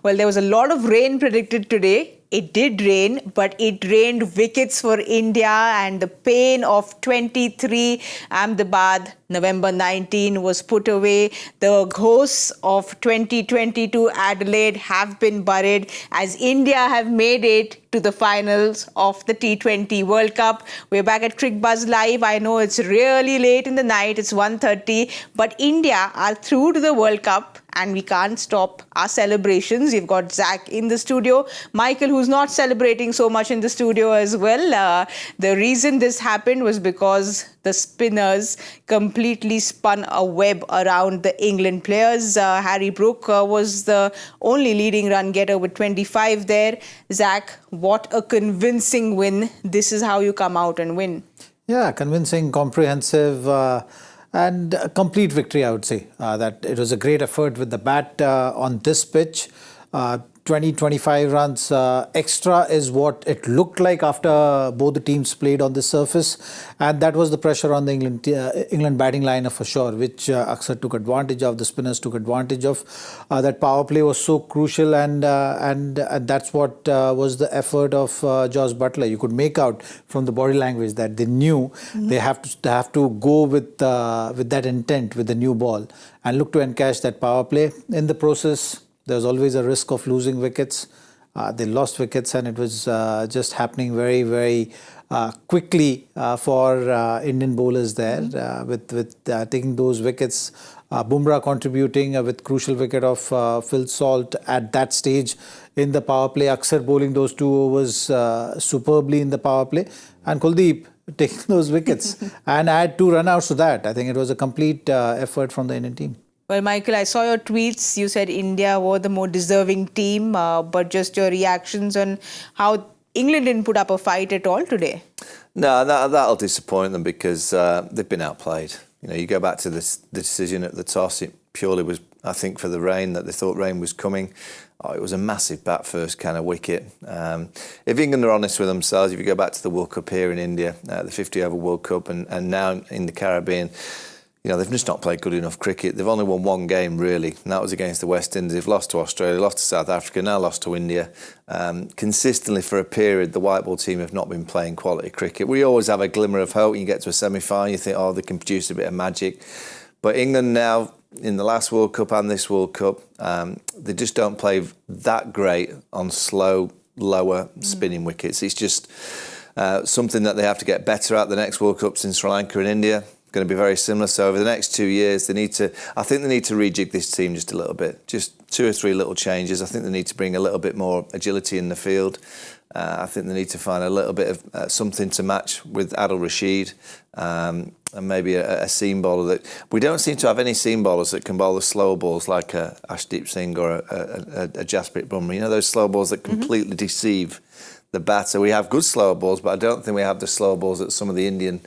Well, there was a lot of rain predicted today. It did rain, but it rained wickets for India, and the pain of 23 Ahmedabad, November 19 was put away. The ghosts of 2022 Adelaide have been buried as India have made it to the finals of the T20 World Cup. We're back at Cricbuzz Live. I know it's really late in the night. It's 1:30, but India are through to the World Cup. And we can't stop our celebrations. We've got Zach in the studio, Michael, who's not celebrating so much in the studio as well. The reason this happened was because the spinners completely spun a web around the England players. Harry Brook was the only leading run getter with 25 there. Zach, what a convincing win. This is how you come out and win. Yeah, convincing, comprehensive, and a complete victory, I would say. That it was a great effort with the bat on this pitch. 20-25 runs extra is what it looked like after both the teams played on the surface, and that was the pressure on the England batting lineup for sure, which Akshar took advantage of, the spinners took advantage of. That power play was so crucial, and that's what was the effort of Jos Buttler. You could make out from the body language that they knew they have to go with that intent with the new ball and look to encash that power play. In the process, there was always a risk of losing wickets. They lost wickets, and it was just happening very, very quickly for Indian bowlers there with taking those wickets. Bumrah contributing with crucial wicket of Phil Salt at that stage in the power play. Akshar bowling those 2 overs superbly in the power play, and Kuldeep taking those wickets and add 2 run-outs to that. I think it was a complete effort from the Indian team. Well, Michael, I saw your tweets. You said India were the more deserving team, but just your reactions on how England didn't put up a fight at all today. No, that'll disappoint them because they've been outplayed. You know, you go back to the decision at the toss, it purely was, I think, for the rain, that they thought rain was coming. Oh, it was a massive bat first kind of wicket. If England are honest with themselves, if you go back to the World Cup here in India, the 50-over World Cup, and now in the Caribbean, you know, they've just not played good enough cricket. They've only won 1 game, really, and that was against the West Indies. They've lost to Australia, lost to South Africa, now lost to India. Consistently for a period, the white ball team have not been playing quality cricket. We always have a glimmer of hope. You get to a semi-final, you think, oh, they can produce a bit of magic. But England now, in the last World Cup and this World Cup, they just don't play that great on slow, lower spinning wickets. It's just something that they have to get better at. The next World Cups in Sri Lanka and India going to be very similar. So over the next 2 years, I think they need to rejig this team just a little bit, just 2 or 3 little changes. I think they need to bring a little bit more agility in the field. I think they need to find a little bit of something to match with Adil Rashid, and maybe a seam bowler. That we don't seem to have any seam bowlers that can bowl the slow balls like a Ashdeep Singh or a Jasprit Bumrah. You know, those slow balls that completely deceive the batter. We have good slow balls, but I don't think we have the slow balls that some of the Indian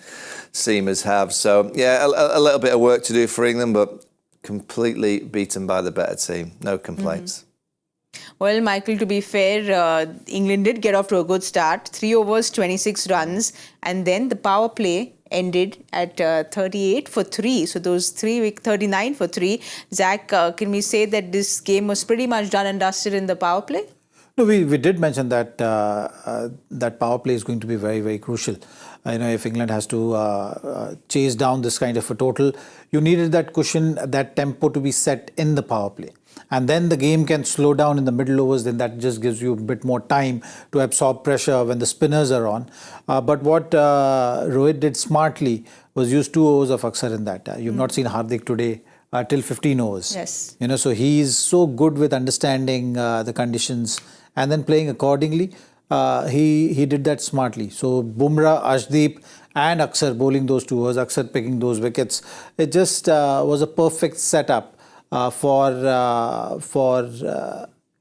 seamers have. So, yeah, a little bit of work to do for England, but completely beaten by the better team. No complaints. Well, Michael, to be fair, England did get off to a good start. 3 overs, 26 runs, and then the power play ended at 38 for 3. So those 39 for 3. Zach, can we say that this game was pretty much done and dusted in the power play? No, we did mention that that power play is going to be very, very crucial. You know, if England has to chase down this kind of a total, you needed that cushion, that tempo to be set in the power play. And then the game can slow down in the middle overs, then that just gives you a bit more time to absorb pressure when the spinners are on. But what Rohit did smartly was use 2 overs of Akshar in that. You've not seen Hardik today till 15 overs. Yes. You know, so he's so good with understanding the conditions and then playing accordingly. He did that smartly. So Bumrah, Ashdeep and Akshar bowling those 2 overs, Akshar picking those wickets. It just was a perfect setup for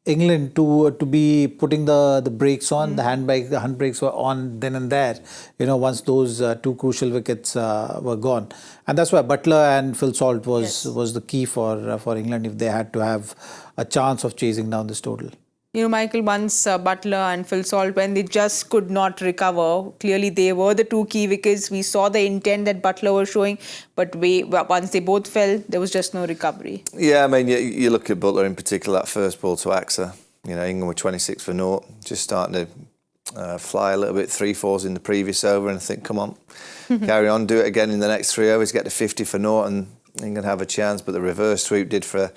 England to be putting the brakes on, the handbrakes were on then and there, you know, once those 2 crucial wickets were gone. And that's why Buttler and Phil Salt was the key for England if they had to have a chance of chasing down this total. You know, Michael, once Buttler and Phil Salt, when they just could not recover, clearly they were the 2 key wickets. We saw the intent that Buttler was showing, but once they both fell, there was just no recovery. Yeah, I mean, you look at Buttler in particular, that first ball to Akshar. You know, England were 26 for naught, just starting to fly a little bit, 3-4s in the previous over, and I think, come on, carry on, do it again in the next 3 overs, get to 50 for naught, and England have a chance. But the reverse sweep did for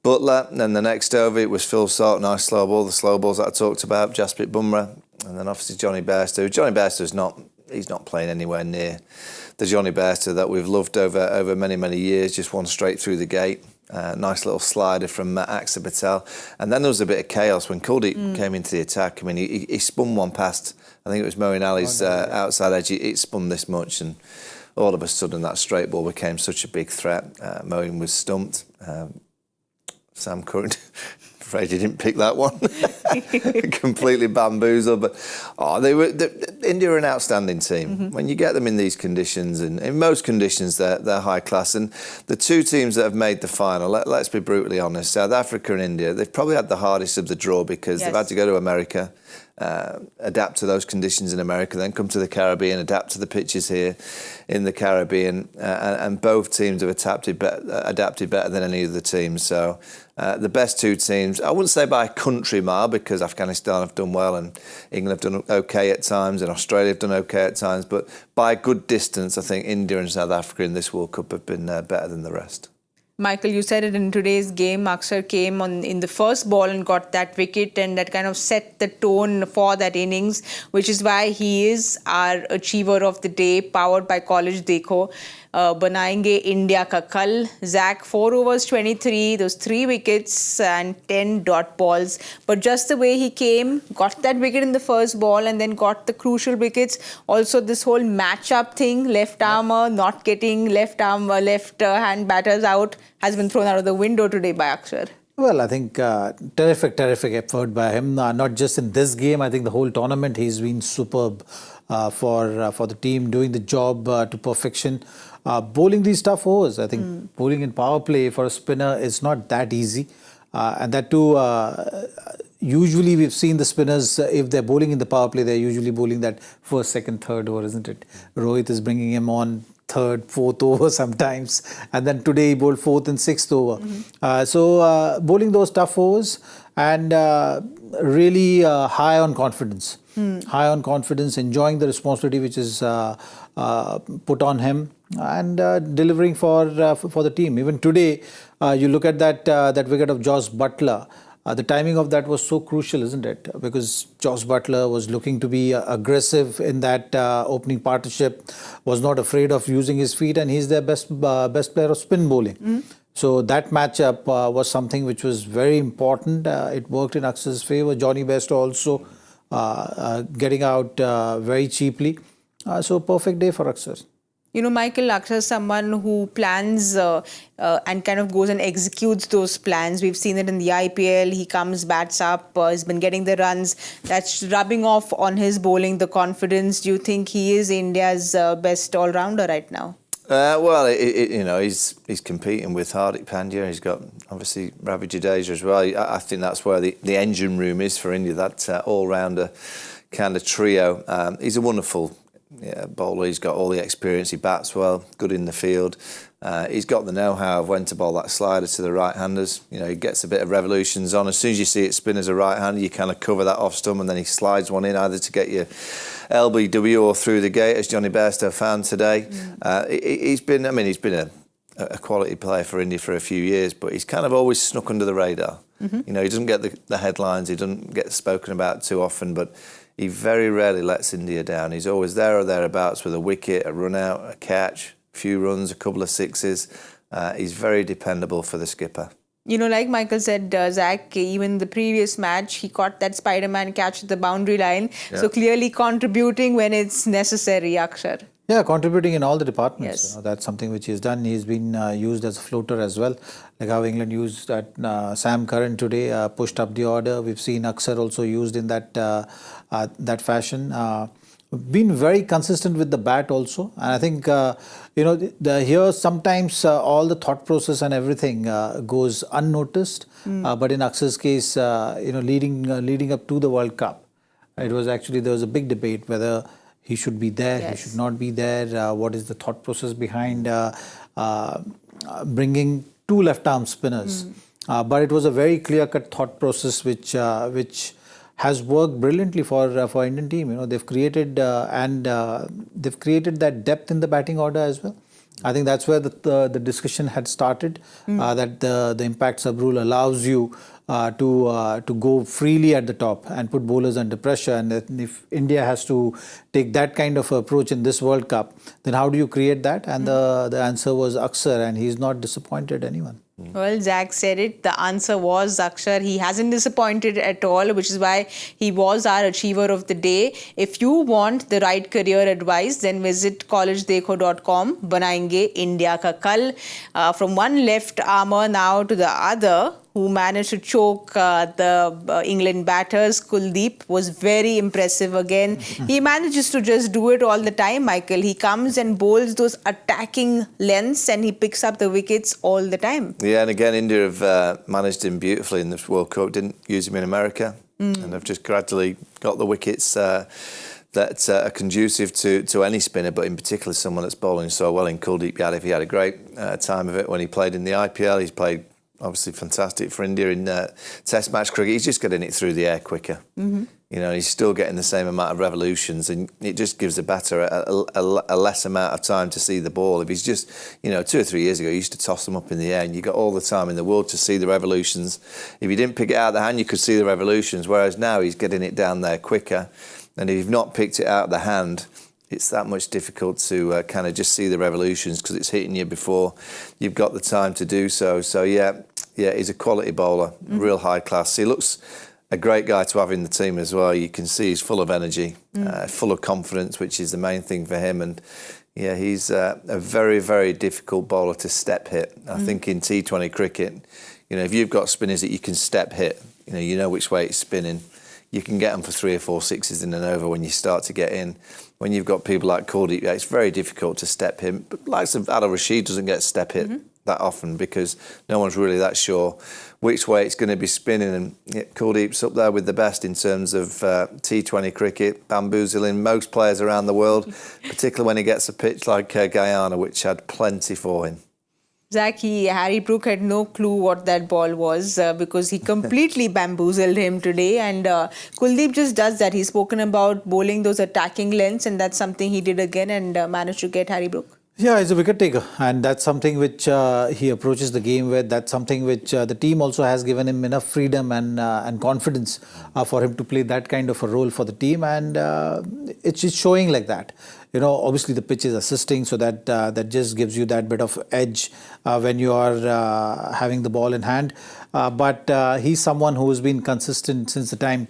Buttler, and then the next over it was full salt, nice slow ball, the slow balls that I talked about, Jasprit, Bumrah, and then obviously Johnny Bairstow. Johnny Bairstow's he's not playing anywhere near the Johnny Bairstow that we've loved over many years. Just one straight through the gate. Nice little slider from Axar Patel. And then there was a bit of chaos when Kuldeep came into the attack. I mean, he spun one past, I think it was Moeen Ali's outside edge. It spun this much, and all of a sudden that straight ball became such a big threat. Moeen was stumped. Sam Curran, afraid he didn't pick that one. Completely bamboozled. But India are an outstanding team. When you get them in these conditions, and in most conditions they're high class. And the two teams that have made the final, let's be brutally honest, South Africa and India, they've probably had the hardest of the draw because they've had to go to America, adapt to those conditions in America, then come to the Caribbean, adapt to the pitches here in the Caribbean, and both teams have adapted better than any of the teams. So the best two teams, I wouldn't say by a country mile, because Afghanistan have done well and England have done okay at times and Australia have done okay at times, but by a good distance, I think India and South Africa in this World Cup have been better than the rest. Michael, you said it in today's game, Axar came in the first ball and got that wicket, and that kind of set the tone for that innings, which is why he is our achiever of the day, powered by College Dekho. Banayenge India ka kal. Zach, 4 overs, 23, those 3 wickets and 10 dot balls. But just the way he came, got that wicket in the first ball and then got the crucial wickets. Also, this whole match-up thing, left armer not getting left hand batters out, has been thrown out of the window today by Axar. Well, I think terrific effort by him. Not just in this game, I think the whole tournament he's been superb for the team, doing the job to perfection. Bowling these tough overs, I think bowling in power play for a spinner is not that easy. And that too, usually we've seen the spinners, if they're bowling in the power play, they're usually bowling that first, second, third over, isn't it? Rohit is bringing him on third, fourth over sometimes, and then today he bowled fourth and sixth over. So bowling those tough overs and really high on confidence. High on confidence, enjoying the responsibility which is put on him, and delivering for the team. Even today, you look at that wicket of Jos Buttler. The timing of that was so crucial, isn't it? Because Jos Buttler was looking to be aggressive in that opening partnership, was not afraid of using his feet, and he's their best player of spin bowling. So that matchup was something which was very important. It worked in Axar's favour. Johnny Bairstow also getting out very cheaply. So perfect day for Axar. You know, Michael, Axar is someone who plans and kind of goes and executes those plans. We've seen it in the IPL. He comes, bats up, he's been getting the runs. That's rubbing off on his bowling, the confidence. Do you think he is India's best all-rounder right now? Well, you know, he's competing with Hardik Pandya. He's got obviously Ravi Jadeja as well. I think that's where the engine room is for India, that all-rounder kind of trio. He's a wonderful bowler. He's got all the experience. He bats well, good in the field. He's got the know-how of when to bowl that slider to the right-handers. You know, he gets a bit of revolutions on. As soon as you see it spin as a right-hander, you kind of cover that off stump, and then he slides one in either to get your LBW or through the gate, as Johnny Bairstow found today. He's been a quality player for India for a few years, but he's kind of always snuck under the radar. You know, he doesn't get the headlines, he doesn't get spoken about too often, but he very rarely lets India down. He's always there or thereabouts with a wicket, a run out, a catch, a few runs, a couple of sixes. He's very dependable for the skipper. You know, like Michael said, Zach, even the previous match, he caught that Spider-Man catch at the boundary line. Yeah. So clearly contributing when it's necessary, Axar. Yeah, contributing in all the departments. Yes. You know, that's something which he's done. He's been used as a floater as well. Like how England used that Sam Curran today, pushed up the order. We've seen Axar also used in that fashion. Been very consistent with the bat also, and I think you know, here sometimes all the thought process and everything goes unnoticed. But in Axar's case, you know, leading up to the World Cup, it was actually, there was a big debate whether he should be there, he should not be there. What is the thought process behind bringing 2 left-arm spinners? But it was a very clear-cut thought process which has worked brilliantly for Indian team. They've created they've created that depth in the batting order as well. I think that's where the discussion had started. That the impact sub rule allows you to go freely at the top and put bowlers under pressure. And if India has to take that kind of approach in this World Cup, then how do you create that? And the answer was Akshar, and he's not disappointed anyone. Well, Zach said it. The answer was Akshar. He hasn't disappointed at all, which is why he was our achiever of the day. If you want the right career advice, then visit collegedekho.com. Banayenge India ka kal. From one left armour now to the other, who managed to choke the England batters. Kuldeep was very impressive again. He manages to just do it all the time, Michael. He comes and bowls those attacking lengths and he picks up the wickets all the time. Yeah, and again, India have managed him beautifully in this World Cup. Didn't use him in America. And have just gradually got the wickets that are conducive to any spinner, but in particular someone that's bowling so well in Kuldeep Yadav. He had a great time of it when he played in the IPL. He's played obviously fantastic for India in Test match cricket. He's just getting it through the air quicker. He's still getting the same amount of revolutions, and it just gives a less amount of time to see the ball. If he's just, 2 or 3 years ago, you used to toss them up in the air, and you got all the time in the world to see the revolutions. If you didn't pick it out of the hand, you could see the revolutions. Whereas now he's getting it down there quicker, and if you've not picked it out of the hand, it's that much difficult to kind of just see the revolutions because it's hitting you before you've got the time to do so. So yeah, he's a quality bowler, real high class. He looks a great guy to have in the team as well. You can see he's full of energy, full of confidence, which is the main thing for him. And yeah, he's a very, very difficult bowler to step hit. I think in T20 cricket, if you've got spinners that you can step hit, you know which way it's spinning. You can get them for 3 or 4 sixes in an over when you start to get in. When you've got people like Kuldeep, it's very difficult to step him. But like Adil Rashid doesn't get step hit that often because no one's really that sure which way it's going to be spinning. And Kuldeep's up there with the best in terms of T20 cricket, bamboozling most players around the world, particularly when he gets a pitch like Guyana, which had plenty for him. Zach, Harry Brook had no clue what that ball was because he completely bamboozled him today. And Kuldeep just does that. He's spoken about bowling those attacking lengths, and that's something he did again and managed to get Harry Brook. Yeah, he's a wicket taker, and that's something which he approaches the game with. That's something which the team also has given him enough freedom and confidence for him to play that kind of a role for the team, and it's just showing like that. Obviously the pitch is assisting, so that just gives you that bit of edge when you are having the ball in hand. But he's someone who has been consistent since the time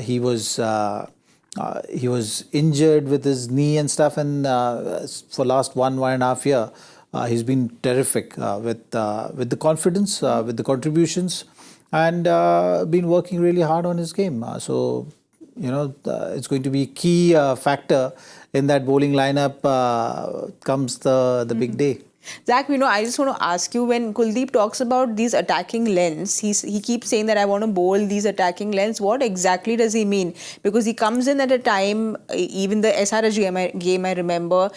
he was injured with his knee and stuff, and for last 1.5 year, he's been terrific with the confidence, with the contributions, and been working really hard on his game. So it's going to be a key factor in that bowling lineup comes the big day. Zach, I just want to ask you, when Kuldeep talks about these attacking lengths, he keeps saying that I want to bowl these attacking lengths. What exactly does he mean? Because he comes in at a time, even the SRH game I remember,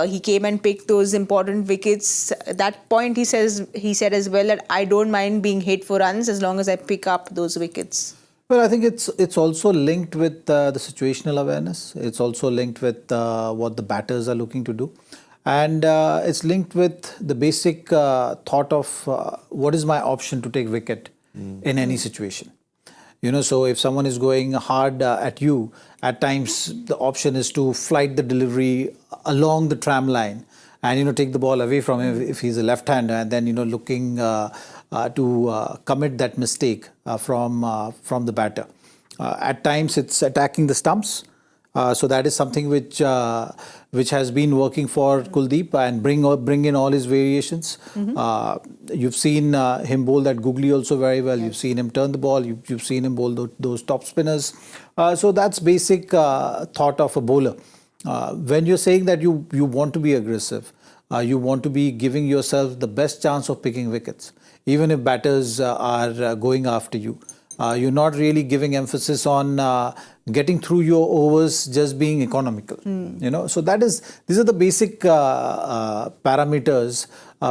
he came and picked those important wickets. At that point, he said as well that I don't mind being hit for runs as long as I pick up those wickets. Well, I think it's also linked with the situational awareness. It's also linked with what the batters are looking to do. And it's linked with the basic thought of what is my option to take wicket in any situation. So if someone is going hard at you, at times the option is to flight the delivery along the tram line and, take the ball away from him if he's a left-hander, and then, looking to commit that mistake from the batter. At times it's attacking the stumps. So that is something which has been working for Kuldeep, and bring in all his variations. You've seen him bowl that googly also very well. You've seen him turn the ball. You've seen him bowl those top spinners. So that's basic thought of a bowler. When you're saying that you want to be aggressive, you want to be giving yourself the best chance of picking wickets, even if batters are going after you. You're not really giving emphasis on getting through your overs, just being economical. So these are the basic parameters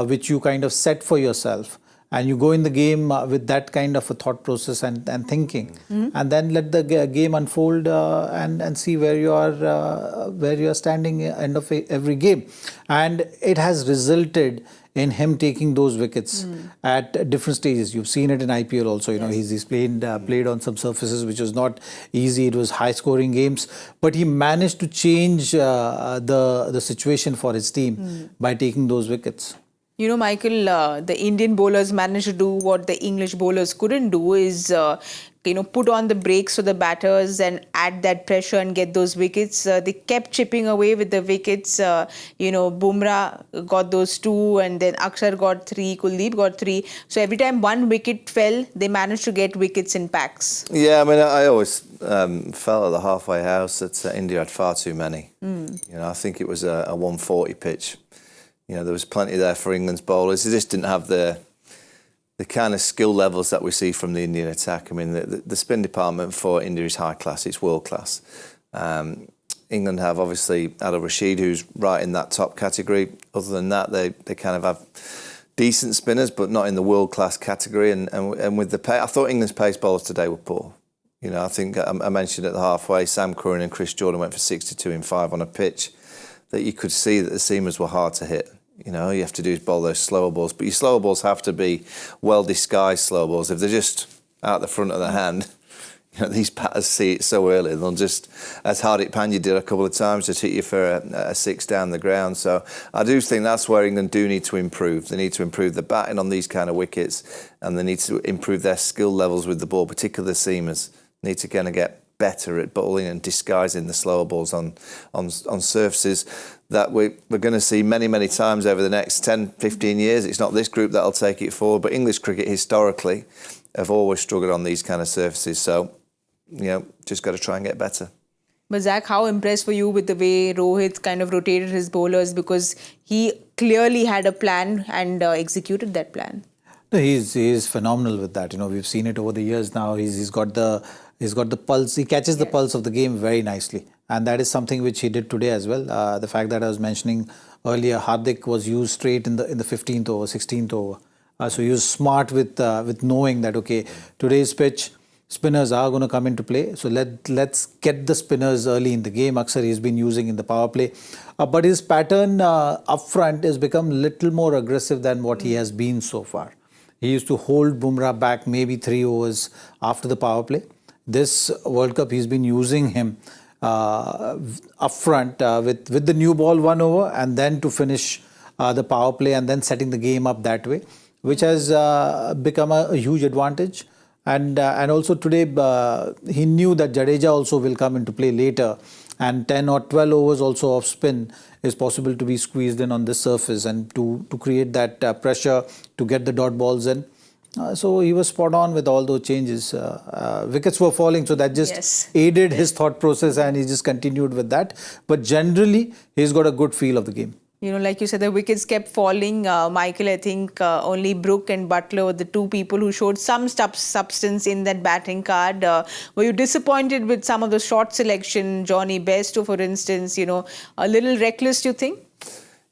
which you kind of set for yourself, and you go in the game with that kind of a thought process and thinking, and then let the game unfold and see where you are standing end of every game. And it has resulted in him taking those wickets at different stages. You've seen it in IPL also. You know, he's played on some surfaces which was not easy. It was high-scoring games, but he managed to change the situation for his team by taking those wickets. You know, Michael, the Indian bowlers managed to do what the English bowlers couldn't do is, put on the brakes for the batters and add that pressure and get those wickets. They kept chipping away with the wickets. Bumrah got those 2 and then Akshar got 3, Kuldeep got 3. So every time one wicket fell, they managed to get wickets in packs. Yeah, I mean, I always felt at the halfway house that India had far too many. I think it was a 140 pitch. There was plenty there for England's bowlers. They just didn't have the kind of skill levels that we see from the Indian attack. I mean, the spin department for India is high class. It's world class. England have obviously Yadav Rashid, who's right in that top category. Other than that, they kind of have decent spinners, but not in the world class category. And with the pace, I thought England's pace bowlers today were poor. I think I mentioned at the halfway, Sam Curran and Chris Jordan went for 62 in 5 on a pitch that you could see that the seamers were hard to hit. You have to do is bowl those slower balls, but your slower balls have to be well-disguised slower balls. If they're just out the front of the hand, these batters see it so early, they'll just, as Hardik Pandya did a couple of times, just hit you for a 6 down the ground. So I do think that's where England do need to improve. They need to improve the batting on these kind of wickets, and they need to improve their skill levels with the ball, particularly the seamers. They need to kind of get better at bowling and disguising the slower balls on surfaces that we're going to see many, many times over the next 10, 15 years. It's not this group that'll take it forward, but English cricket historically have always struggled on these kind of surfaces. So, just got to try and get better. But Zach, how impressed were you with the way Rohit kind of rotated his bowlers, because he clearly had a plan and executed that plan? No, he's phenomenal with that. We've seen it over the years now. He's got the pulse. He catches the pulse of the game very nicely. And that is something which he did today as well. The fact that I was mentioning earlier, Hardik was used straight in the 15th over, 16th over. So he was smart with knowing that, okay, today's pitch, spinners are going to come into play. So let's get the spinners early in the game. Akshar he's been using in the power play. But his pattern up front has become a little more aggressive than what he has been so far. He used to hold Bumrah back maybe 3 overs after the power play. This World Cup, he's been using him up front with the new ball 1 over, and then to finish the power play and then setting the game up that way, which has become a huge advantage. And also today, he knew that Jadeja also will come into play later, and 10 or 12 overs also of spin is possible to be squeezed in on this surface and to create that pressure to get the dot balls in. So he was spot on with all those changes. Wickets were falling, so that just aided his thought process, and he just continued with that. But generally, he's got a good feel of the game. Like you said, the wickets kept falling. Michael, I think only Brook and Buttler were the 2 people who showed some substance in that batting card. Were you disappointed with some of the shot selection? Johnny Bairstow, for instance, a little reckless, do you think?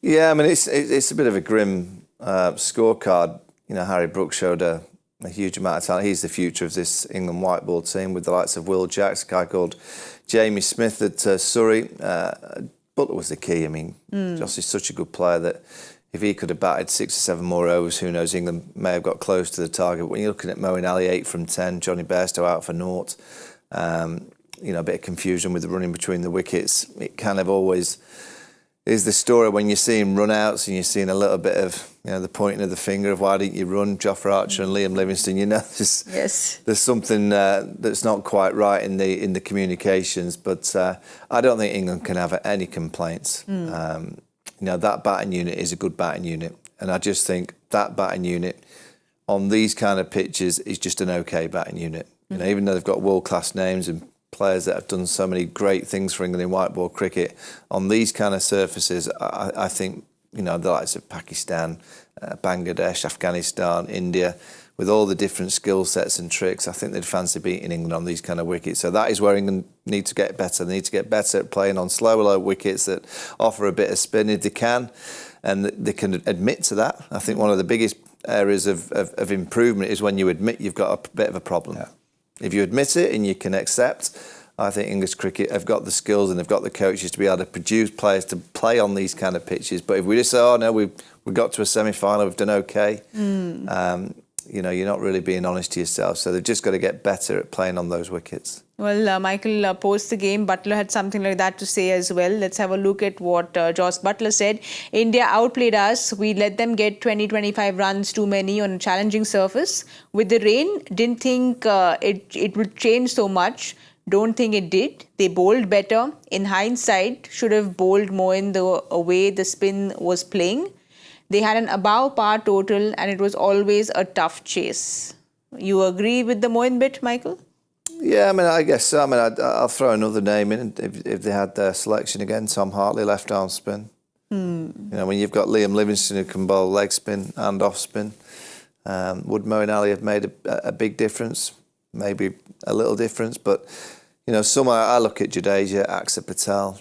Yeah, I mean, it's a bit of a grim scorecard. Harry Brook showed a huge amount of talent. He's the future of this England white ball team, with the likes of Will Jacks, a guy called Jamie Smith at Surrey. Buttler was the key. I mean, Joss is such a good player that if he could have batted 6 or 7 more overs, who knows, England may have got close to the target. But when you're looking at Moeen Ali 8 from 10, Johnny Bairstow out for 0, a bit of confusion with the running between the wickets. It kind of always is the story when you're seeing run-outs and you're seeing a little bit of, the pointing of the finger of why didn't you run, Jofra Archer and Liam Livingstone. There's something that's not quite right in the communications. But I don't think England can have any complaints. That batting unit is a good batting unit, and I just think that batting unit on these kind of pitches is just an okay batting unit. Even though they've got world-class names and players that have done so many great things for England in white ball cricket, on these kind of surfaces, I think, the likes of Pakistan, Bangladesh, Afghanistan, India, with all the different skill sets and tricks, I think they'd fancy beating England on these kind of wickets. So that is where England need to get better. They need to get better at playing on slower, low wickets that offer a bit of spin if they can, and they can admit to that. I think one of the biggest areas of improvement is when you admit you've got a bit of a problem. Yeah. If you admit it and you can accept, I think English cricket have got the skills and they've got the coaches to be able to produce players to play on these kind of pitches. But if we just say, oh no, we got to a semi-final, we've done okay, you're not really being honest to yourself. So they've just got to get better at playing on those wickets. Well, Michael, post the game, Buttler had something like that to say as well. Let's have a look at what Buttler said. India outplayed us. We let them get 20-25 runs too many on a challenging surface. With the rain, didn't think it would change so much. Don't think it did. They bowled better. In hindsight, should have bowled more in the way the spin was playing. They had an above par total and it was always a tough chase. You agree with the Moeen bit, Michael? Yeah, I mean, I guess so. I mean, I'll throw another name in if they had their selection again. Tom Hartley, left arm spin. When you've got Liam Livingstone who can bowl leg spin and off spin, would Moeen Ali have made a big difference? Maybe a little difference, but somewhere I look at Jadeja, Aksa Patel,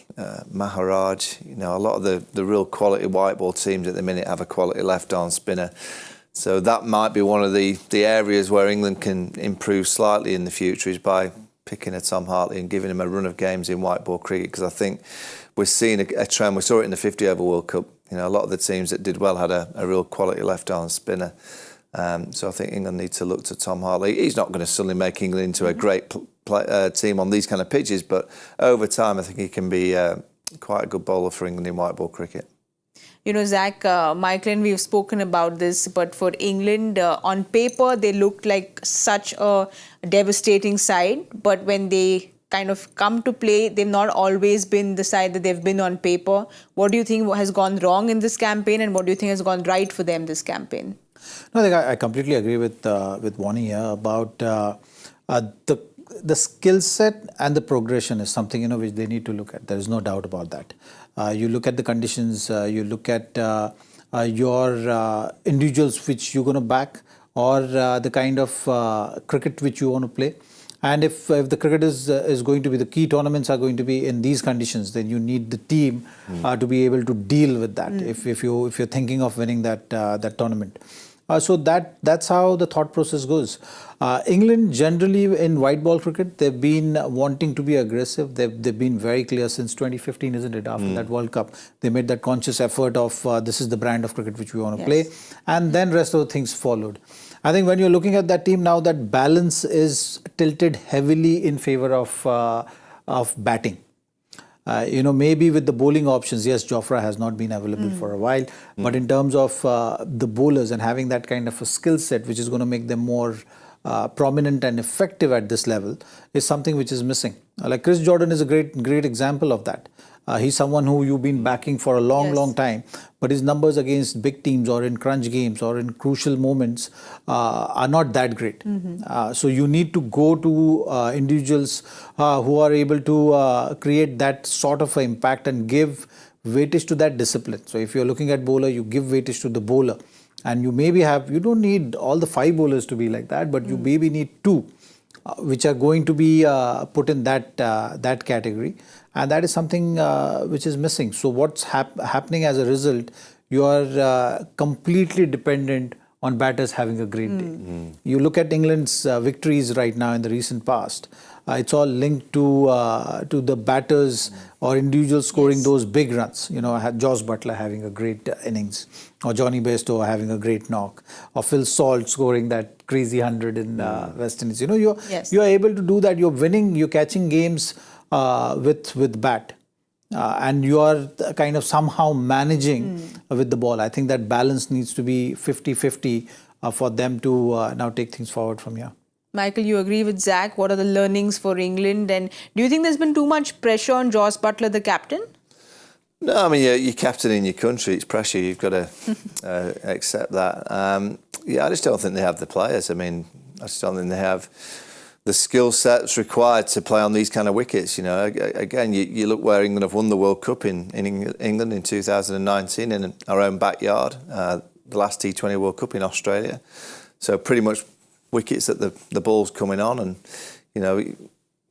Maharaj. A lot of the real quality white ball teams at the minute have a quality left arm spinner. So that might be one of the areas where England can improve slightly in the future is by picking a Tom Hartley and giving him a run of games in white ball cricket, because I think we're seeing a trend. We saw it in the 50 over World Cup. A lot of the teams that did well had a real quality left arm spinner. So I think England need to look to Tom Hartley. He's not going to suddenly make England into a great team on these kind of pitches, but over time I think he can be quite a good bowler for England in white ball cricket. Zach, Michael and we've spoken about this, but for England, on paper, they looked like such a devastating side. But when they kind of come to play, they've not always been the side that they've been on paper. What do you think has gone wrong in this campaign, and what do you think has gone right for them this campaign? No, I completely agree with Wani here about the skill set and the progression is something which they need to look at. There is no doubt about that. You look at the conditions, you look at your individuals which you're going to back, or the kind of cricket which you want to play. And if the cricket is going to be, the key tournaments are going to be in these conditions, then you need the team to be able to deal with that. If you're thinking of winning that tournament. So that's how the thought process goes. England generally in white ball cricket, they've been wanting to be aggressive. They've been very clear since 2015, isn't it? After that World Cup, they made that conscious effort of this is the brand of cricket which we want to play, and then rest of the things followed. I think when you're looking at that team now, that balance is tilted heavily in favor of batting. Maybe with the bowling options, yes, Jofra has not been available for a while. But in terms of the bowlers and having that kind of a skill set, which is going to make them more prominent and effective at this level, is something which is missing. Like Chris Jordan is a great example of that. He's someone who you've been backing for a long time, but his numbers against big teams or in crunch games or in crucial moments are not that great. So you need to go to individuals who are able to create that sort of impact and give weightage to that discipline. So if you're looking at bowler, you give weightage to the bowler, and you maybe you don't need all the 5 bowlers to be like that, but you maybe need 2 which are going to be put in that category. And that is something which is missing. So what's happening as a result, you are completely dependent on batters having a great day. You look at England's victories right now in the recent past, it's all linked to the batters or individuals scoring those big runs. Jos Buttler having a great innings, or Johnny Bairstow having a great knock, or Phil Salt scoring that crazy 100 in West Indies. You are able to do that. You're winning, you're catching games with bat. And you are kind of somehow managing with the ball. I think that balance needs to be 50-50 for them to now take things forward from here. Michael, you agree with Zach? What are the learnings for England? And do you think there's been too much pressure on Jos Buttler, the captain? No, I mean, you're captain in your country. It's pressure. You've got to accept that. I just don't think they have the players. I mean, I just don't think they have the skill sets required to play on these kind of wickets. Again, you look where England have won the World Cup in England in 2019 in our own backyard, the last T20 World Cup in Australia. So pretty much wickets that the ball's coming on, and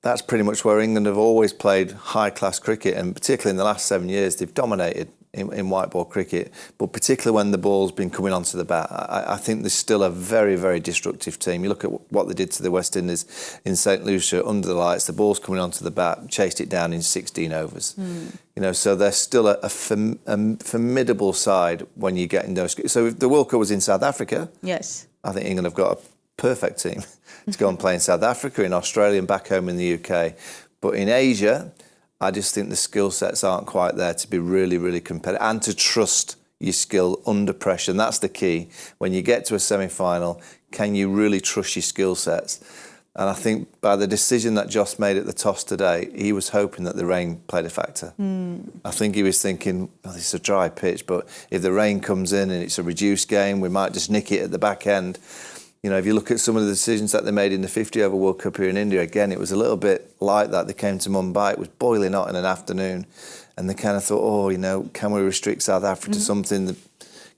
that's pretty much where England have always played high-class cricket, and particularly in the last 7 years, they've dominated in white ball cricket, but particularly when the ball's been coming onto the bat. I think there's still a very, very destructive team. You look at what they did to the West Indies in St. Lucia under the lights, the ball's coming onto the bat, chased it down in 16 overs. You know, so they're still a formidable side when you get in those. So if the World Cup was in South Africa, yes, I think England have got a perfect team to go and play in South Africa, in Australia and back home in the UK. But in Asia, I just think the skill sets aren't quite there to be really, really competitive and to trust your skill under pressure. And that's the key. When you get to a semi-final, can you really trust your skill sets? And I think by the decision that Joss made at the toss today, he was hoping that the rain played a factor. I think he was thinking, well, it's a dry pitch, but if the rain comes in and it's a reduced game, we might just nick it at the back end. You know, if you look at some of the decisions that they made in the 50-over World Cup here in India, again, it was a little bit like that. They came to Mumbai, it was boiling hot in an afternoon, and they kind of thought, oh, you know, can we restrict South Africa to something? The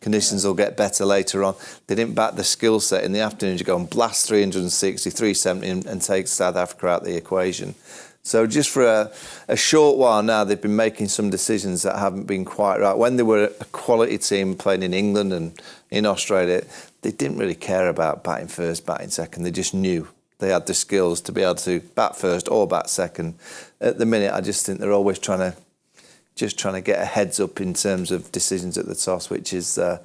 conditions will get better later on. They didn't back the skill set in the afternoon to go and blast 360, 370 and take South Africa out of the equation. So just for a short while now, they've been making some decisions that haven't been quite right. When they were a quality team playing in England and in Australia, they didn't really care about batting first, batting second. They just knew they had the skills to be able to bat first or bat second. At the minute, I just think they're always trying to get a heads up in terms of decisions at the toss, which is a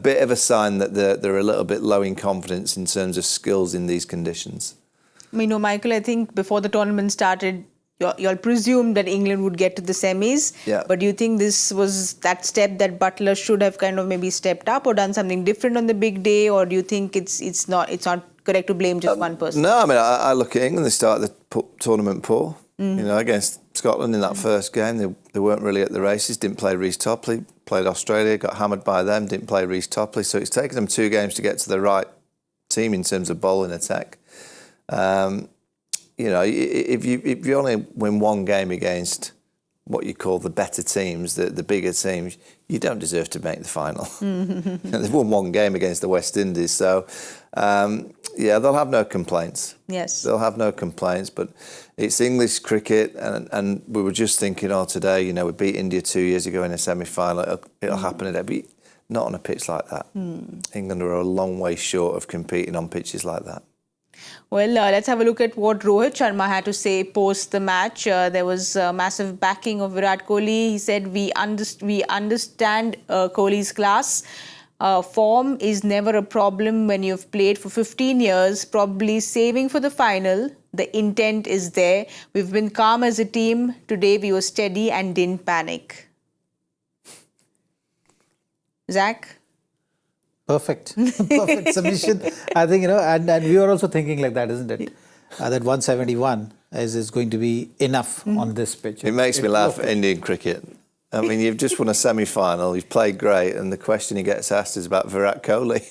bit of a sign that they're a little bit low in confidence in terms of skills in these conditions. You know, Michael, I think before the tournament started, you all presumed that England would get to the semis. Yeah. But do you think this was that step that Buttler should have kind of maybe stepped up or done something different on the big day? Or do you think it's not correct to blame just one person? No, I mean, I look at England, they started the tournament poor. You know, against Scotland in that first game, they weren't really at the races, didn't play Reece Topley, played Australia, got hammered by them, didn't play Reece Topley. So it's taken them 2 games to get to the right team in terms of bowling attack. You know, if you only win one game against what you call the better teams, the bigger teams, you don't deserve to make the final. They've won one game against the West Indies, so yeah, they'll have no complaints. Yes, they'll have no complaints. But it's English cricket, and we were just thinking, oh, today, you know, we beat India 2 years ago in a semi-final. It'll happen today, but not on a pitch like that. England are a long way short of competing on pitches like that. Well, let's have a look at what Rohit Sharma had to say post the match. There was massive backing of Virat Kohli. He said, we understand Kohli's class. Form is never a problem when you've played for 15 years, probably saving for the final. The intent is there. We've been calm as a team. Today we were steady and didn't panic. Zach? Perfect. Perfect submission. I think, you know, and we were also thinking like that, isn't it? That 171 is going to be enough on this pitch. It makes me laugh at Indian cricket. I mean, you've just won a semi-final, you've played great, and the question he gets asked is about Virat Kohli.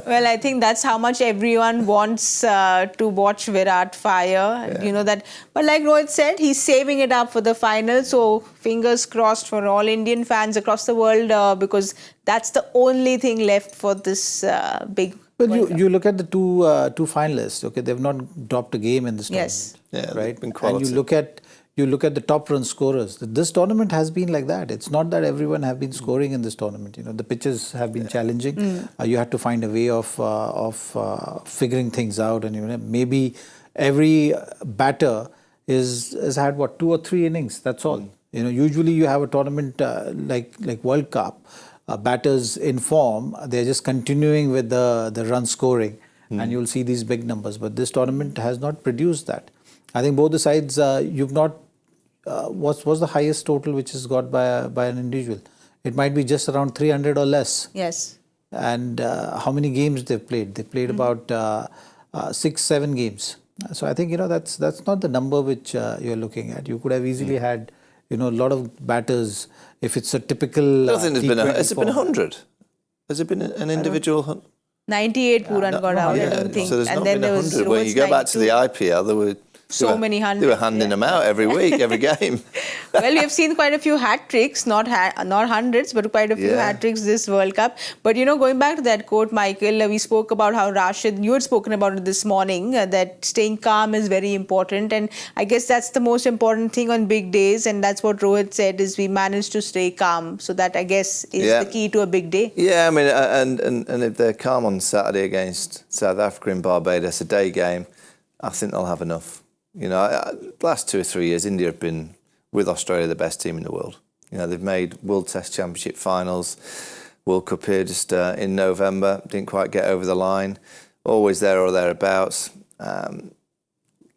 Well, I think that's how much everyone wants to watch Virat fire. Yeah. You know that. But like Rohit said, he's saving it up for the final. So fingers crossed for all Indian fans across the world because that's the only thing left for this big. Well, you look at the two finalists. Okay, they've not dropped a game in this tournament. Yeah, right. Been quality. And you look at the top run scorers. This tournament has been like that. It's not that everyone have been scoring in this tournament. You know, the pitches have been challenging. You had to find a way of figuring things out, and you know, maybe every batter has had 2 or 3 innings. That's all. You know, usually you have a tournament like World Cup. Batters in form, they're just continuing with the run scoring, and you'll see these big numbers. But this tournament has not produced that. I think both the sides, you've not. What's the highest total which is got by an individual? It might be just around 300 or less. Yes. And how many games they've played? They played about 6-7 games. So I think, you know, that's not the number which you're looking at. You could have easily had, you know, a lot of batters. If it's a typical. I don't think has it been 100? Has it been an individual? 98 Puran got out, I don't think. So there's not been 100. When you go back to the IPL, there were so many hundreds. They were handing them out every week, every game. Well, we have seen quite a few hat tricks, not hundreds, but quite a few hat tricks this World Cup. But going back to that quote, Michael, we spoke about how Rashid, you had spoken about it this morning, that staying calm is very important, and I guess that's the most important thing on big days, and that's what Rohit said, is we managed to stay calm. So that, I guess, is the key to a big day. Yeah, I mean, and if they're calm on Saturday against South Africa in Barbados, a day game, I think they'll have enough. The last 2 or 3 years, India have been, with Australia, the best team in the world. They've made World Test Championship finals, World Cup here just in November, didn't quite get over the line, always there or thereabouts.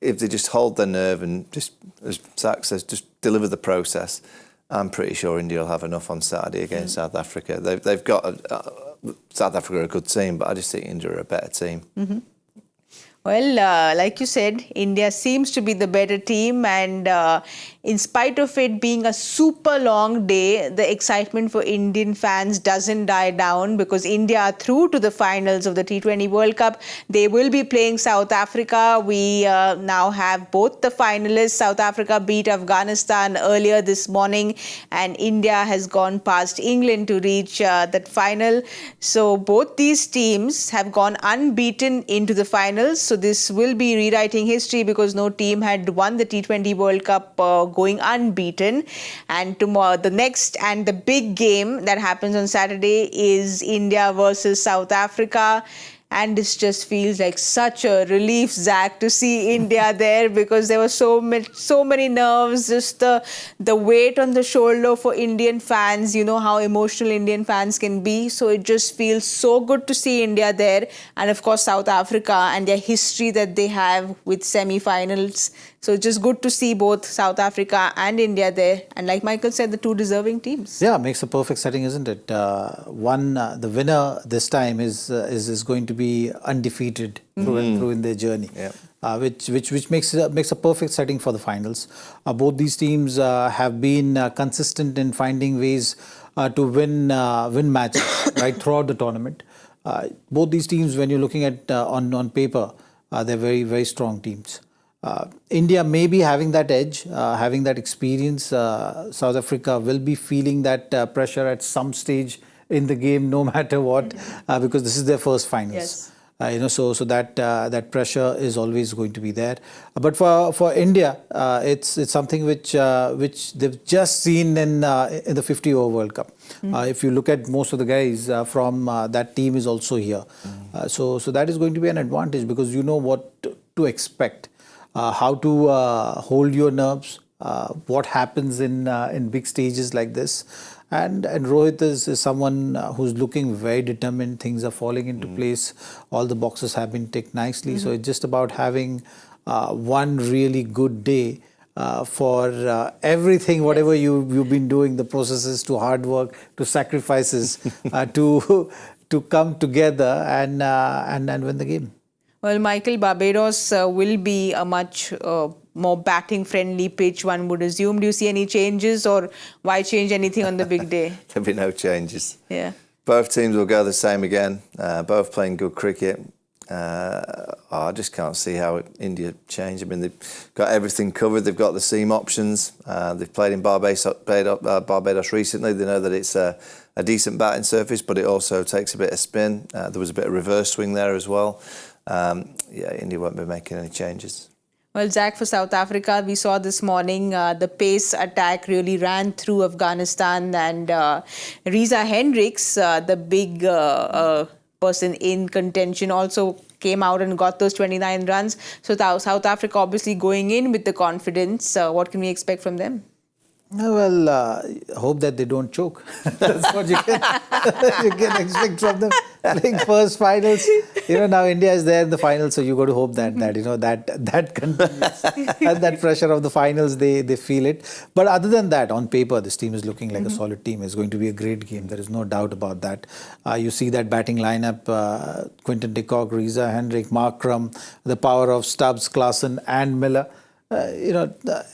If they just hold their nerve and just, as Zach says, just deliver the process, I'm pretty sure India will have enough on Saturday against South Africa. They've got, South Africa are a good team, but I just think India are a better team. Mm-hmm. Well, like you said, India seems to be the better team, and in spite of it being a super long day, the excitement for Indian fans doesn't die down, because India are through to the finals of the T20 World Cup. They will be playing South Africa. We now have both the finalists. South Africa beat Afghanistan earlier this morning, and India has gone past England to reach that final. So both these teams have gone unbeaten into the finals. So this will be rewriting history, because no team had won the T20 World Cup going unbeaten. And tomorrow, the next and the big game that happens on Saturday is India versus South Africa. And this just feels like such a relief, Zach, to see India there, because there were so many nerves, just the weight on the shoulder for Indian fans. You know how emotional Indian fans can be. So it just feels so good to see India there. And of course, South Africa and their history that they have with semi-finals. So it's just good to see both South Africa and India there. And like Michael said, the two deserving teams. Yeah, makes a perfect setting, isn't it? The winner this time is going to be undefeated through and through in their journey, which makes a perfect setting for the finals. Both these teams have been consistent in finding ways to win matches right throughout the tournament. Both these teams, when you're looking at on paper, they're very, very strong teams. India may be having that edge, having that experience. South Africa will be feeling that pressure at some stage in the game, no matter what, because this is their first finals. So that pressure is always going to be there. But for India, it's something which they've just seen in the 50-over World Cup. If you look at most of the guys from that team is also here. So that is going to be an advantage, because you know what to expect. How to hold your nerves, what happens in big stages like this. And Rohit is someone who's looking very determined. Things are falling into place. All the boxes have been ticked nicely. So it's just about having one really good day for everything, whatever you've been doing, the processes to hard work, to sacrifices, to come together and win the game. Well, Michael, Barbados will be a much more batting-friendly pitch, one would assume. Do you see any changes, or why change anything on the big day? There'll be no changes. Yeah. Both teams will go the same again. Both playing good cricket. I just can't see how India change. I mean, they've got everything covered. They've got the seam options. They've played in Barbados recently. They know that it's a decent batting surface, but it also takes a bit of spin. There was a bit of reverse swing there as well. India won't be making any changes. Well, Zach, for South Africa, we saw this morning the pace attack really ran through Afghanistan, and Reza Hendricks, the big person in contention, also came out and got those 29 runs. So South Africa obviously going in with the confidence. What can we expect from them? Well, hope that they don't choke. That's what you can expect from them. Playing first finals. Now India is there in the finals, so you got to hope that continues. And that pressure of the finals, they feel it. But other than that, on paper, this team is looking like a solid team. It's going to be a great game. There is no doubt about that. You see that batting lineup, Quinton de Kock, Reza Hendrick, Markram, the power of Stubbs, Klaasen and Miller.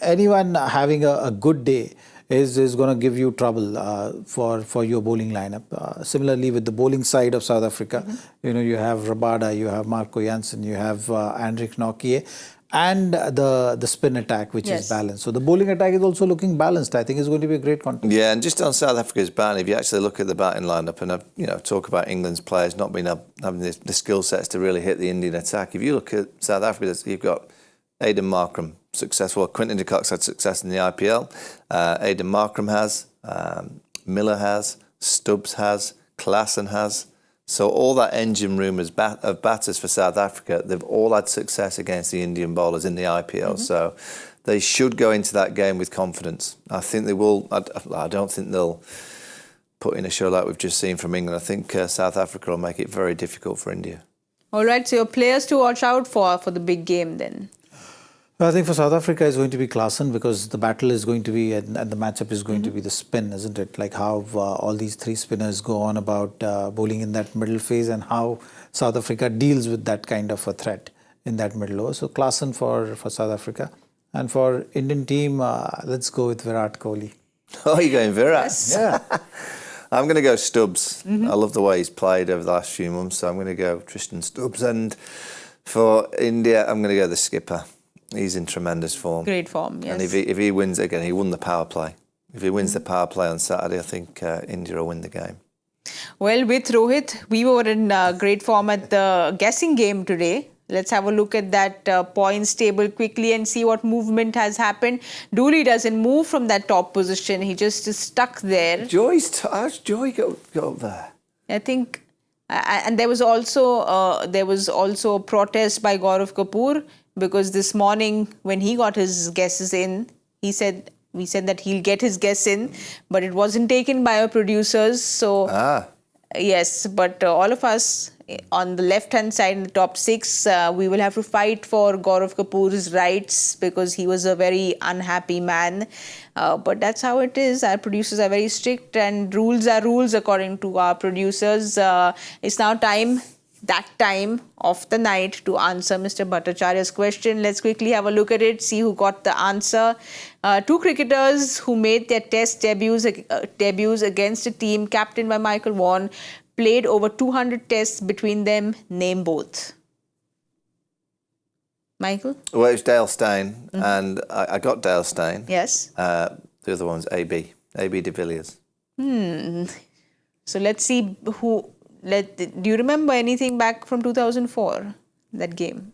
Anyone having a good day is going to give you trouble for your bowling lineup. Similarly, with the bowling side of South Africa, you have Rabada, you have Marco Jansen, you have Hendrik Nokia, and the spin attack, which Yes. is balanced. So the bowling attack is also looking balanced. I think it's going to be a great contest. Yeah, and just on South Africa's batting, if you actually look at the batting lineup and talk about England's players not being having the skill sets to really hit the Indian attack. If you look at South Africa, you've got Aidan Markram, successful. Quinton de Kock's had success in the IPL. Aidan Markram has, Miller has, Stubbs has, Klaassen has. So all that engine room of batters for South Africa, they've all had success against the Indian bowlers in the IPL. So they should go into that game with confidence. I think they will. I don't think they'll put in a show like we've just seen from England. I think South Africa will make it very difficult for India. All right, so your players to watch out for the big game then. I think for South Africa is going to be Klaassen, because the battle is going to be and the matchup is going to be the spin, isn't it? Like how all these three spinners go on about bowling in that middle phase and how South Africa deals with that kind of a threat in that middle over. So Klaassen for South Africa. And for Indian team, let's go with Virat Kohli. Oh, you're going Virat? Yes. Yeah. I'm going to go Stubbs. I love the way he's played over the last few months, so I'm going to go Tristan Stubbs. And for India, I'm going to go the skipper. He's in tremendous form. Great form, yes. And if he wins again, he won the power play. If he wins the power play on Saturday, I think India will win the game. Well, with Rohit, we were in great form at the guessing game today. Let's have a look at that points table quickly and see what movement has happened. Dooley doesn't move from that top position. He just is stuck there. How's Joy got up there? I think, and there was also a protest by Gaurav Kapoor, because this morning when he got his guesses in, we said that he'll get his guess in, but it wasn't taken by our producers. So yes, but all of us on the left-hand side in the top six, we will have to fight for Gaurav Kapoor's rights, because he was a very unhappy man. But that's how it is. Our producers are very strict, and rules are rules according to our producers. It's now that time of the night to answer Mr. Bhattacharya's question. Let's quickly have a look at it, see who got the answer. Two cricketers who made their test debuts against a team captained by Michael Vaughan played over 200 tests between them. Name both. Michael? Well, it was Dale Steyn, and I got Dale Steyn. Yes. The other one's AB de Villiers. So let's see who... do you remember anything back from 2004, that game?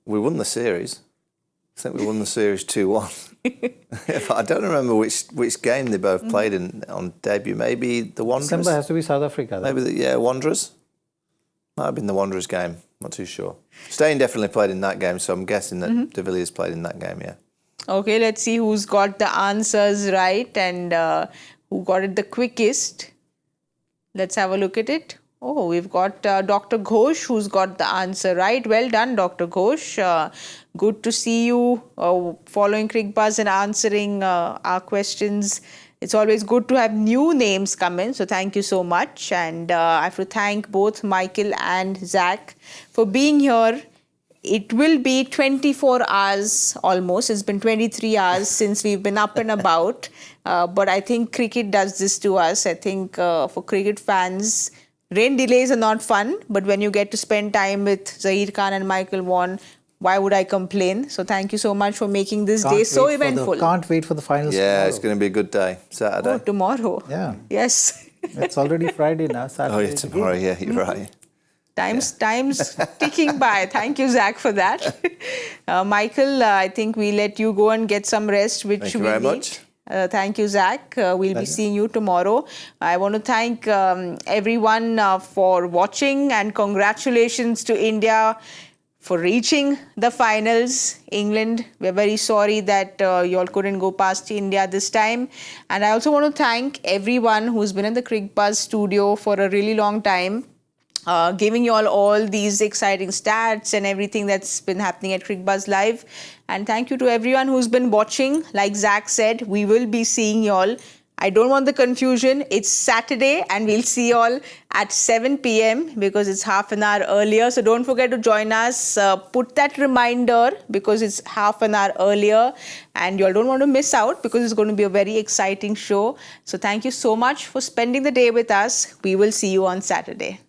We won the series. I think we won the series 2-1. I don't remember which game they both played in on debut. Maybe the Wanderers? December has to be South Africa. Though. Maybe Wanderers? Might have been the Wanderers game. Not too sure. Steyn definitely played in that game, so I'm guessing that de Villiers played in that game, yeah. Okay, let's see who's got the answers right and who got it the quickest. Let's have a look at it. Oh, we've got Dr. Ghosh who's got the answer right. Well done, Dr. Ghosh. Good to see you following Cricbuzz and answering our questions. It's always good to have new names come in. So thank you so much. And I have to thank both Michael and Zach for being here. It will be 24 hours almost. It's been 23 hours since we've been up and about. But I think cricket does this to us. I think for cricket fans, rain delays are not fun. But when you get to spend time with Zaheer Khan and Michael Vaughan, why would I complain? So thank you so much for making this day so eventful. Can't wait for the finals. Yeah, tomorrow. it's going to be a good day. Saturday. Oh, tomorrow. Yeah. Yes. It's already Friday now. Saturday. Oh, yeah, tomorrow. Yeah, you're right. Time's ticking by. Thank you, Zach, for that. Michael, I think we let you go and get some rest, which Thank you we very need. much. Thank you, Zach. We'll be seeing you tomorrow. I want to thank everyone for watching, and congratulations to India for reaching the finals. England, we're very sorry that you all couldn't go past India this time. And I also want to thank everyone who's been in the Cricbuzz studio for a really long time, giving you all these exciting stats and everything that's been happening at Cricbuzz Live. And thank you to everyone who's been watching. Like Zach said, we will be seeing you all. I don't want the confusion. It's Saturday and we'll see you all at 7 p.m. because it's half an hour earlier. So don't forget to join us. Put that reminder because it's half an hour earlier and you all don't want to miss out because it's going to be a very exciting show. So thank you so much for spending the day with us. We will see you on Saturday.